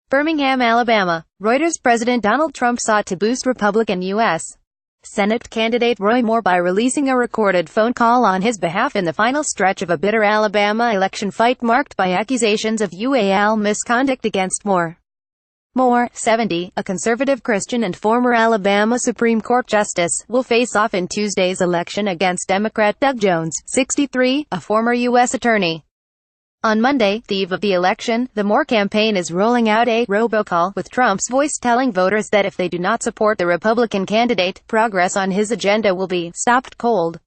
Birmingham, Alabama. Reuters President Donald Trump sought to boost Republican U.S. Senate candidate Roy Moore by releasing a recorded phone call on his behalf in the final stretch of a bitter Alabama election fight marked by accusations of UAL misconduct against Moore. Moore, 70, a conservative Christian and former Alabama Supreme Court justice, will face off in Tuesday's election against Democrat Doug Jones, 63, a former U.S. attorney. On Monday, the eve of the election, the Moore campaign is rolling out a robocall, with Trump's voice telling voters that if they do not support the Republican candidate, progress on his agenda will be stopped cold.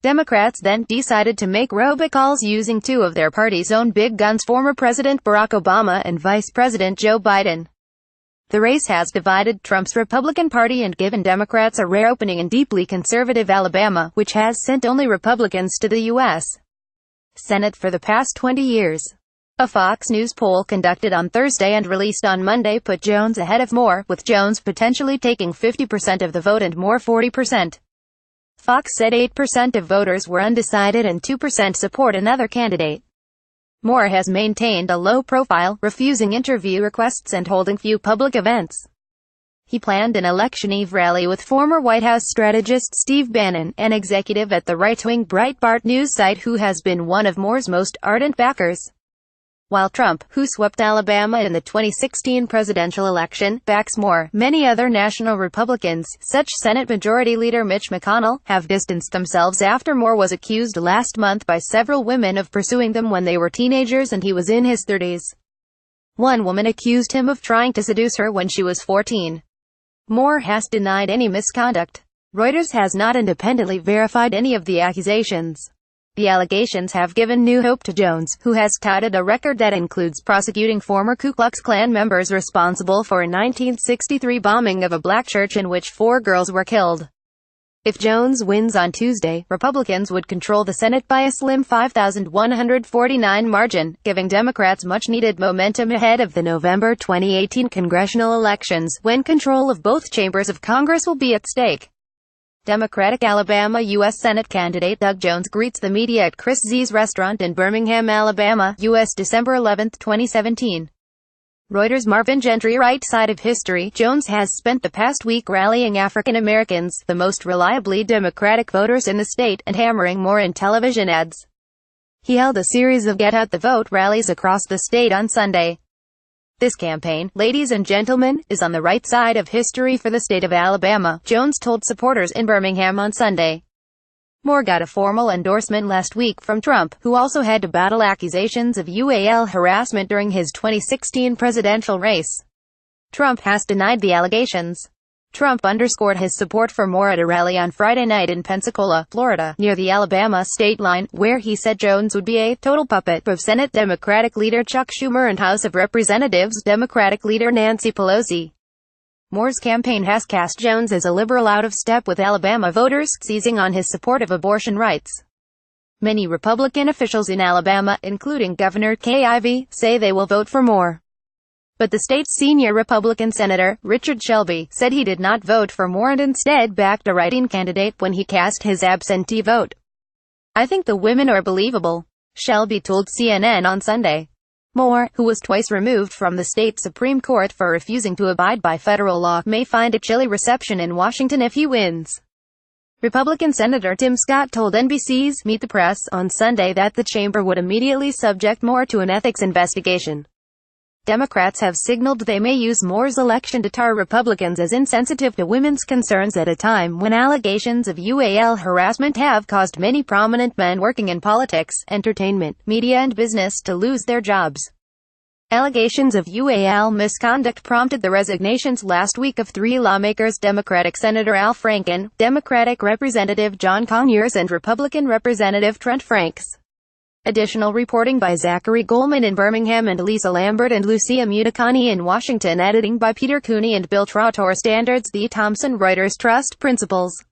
Democrats then decided to make robocalls using two of their party's own big guns, former President Barack Obama and Vice President Joe Biden. The race has divided Trump's Republican Party and given Democrats a rare opening in deeply conservative Alabama, which has sent only Republicans to the U.S. Senate for the past 20 years. A Fox News poll conducted on Thursday and released on Monday put Jones ahead of Moore, with Jones potentially taking 50% of the vote and Moore 40%. Fox said 8% of voters were undecided and 2% support another candidate. Moore has maintained a low profile, refusing interview requests and holding few public events. He planned an election eve rally with former White House strategist Steve Bannon, an executive at the right-wing Breitbart news site who has been one of Moore's most ardent backers. While Trump, who swept Alabama in the 2016 presidential election, backs Moore, many other national Republicans, such Senate Majority Leader Mitch McConnell, have distanced themselves after Moore was accused last month by several women of pursuing them when they were teenagers and he was in his 30s. One woman accused him of trying to seduce her when she was 14. Moore has denied any misconduct. Reuters has not independently verified any of the accusations. The allegations have given new hope to Jones, who has touted a record that includes prosecuting former Ku Klux Klan members responsible for a 1963 bombing of a black church in which 4 girls were killed. If Jones wins on Tuesday, Republicans would control the Senate by a slim 5,149 margin, giving Democrats much-needed momentum ahead of the November 2018 congressional elections, when control of both chambers of Congress will be at stake. Democratic Alabama U.S. Senate candidate Doug Jones greets the media at Chris Z's restaurant in Birmingham, Alabama, U.S. December 11, 2017. Reuters Marvin Gentry right side of history. Jones has spent the past week rallying African Americans, the most reliably Democratic voters in the state, and hammering Moore in television ads. He held a series of Get Out the Vote rallies across the state on Sunday. This campaign, ladies and gentlemen, is on the right side of history for the state of Alabama, Jones told supporters in Birmingham on Sunday. Moore got a formal endorsement last week from Trump, who also had to battle accusations of UAL harassment during his 2016 presidential race. Trump has denied the allegations. Trump underscored his support for Moore at a rally on Friday night in Pensacola, Florida, near the Alabama state line, where he said Jones would be a total puppet of Senate Democratic leader Chuck Schumer and House of Representatives Democratic leader Nancy Pelosi. Moore's campaign has cast Jones as a liberal out of step with Alabama voters, seizing on his support of abortion rights. Many Republican officials in Alabama, including Governor Kay Ivey, say they will vote for Moore. But the state's senior Republican Senator, Richard Shelby, said he did not vote for Moore and instead backed a write-in candidate when he cast his absentee vote. "I think the women are believable," Shelby told CNN on Sunday. Moore, who was twice removed from the state Supreme Court for refusing to abide by federal law, may find a chilly reception in Washington if he wins. Republican Senator Tim Scott told NBC's Meet the Press on Sunday that the chamber would immediately subject Moore to an ethics investigation. Democrats have signaled they may use Moore's election to tar Republicans as insensitive to women's concerns at a time when allegations of UAL harassment have caused many prominent men working in politics, entertainment, media and business to lose their jobs. Allegations of UAL misconduct prompted the resignations last week of 3 lawmakers: Democratic Senator Al Franken, Democratic Representative John Conyers and Republican Representative Trent Franks. Additional reporting by Zachary Goldman in Birmingham and Lisa Lambert and Lucia Mutakani in Washington. Editing by Peter Cooney and Bill Trautor. Standards: The Thomson Reuters Trust Principles.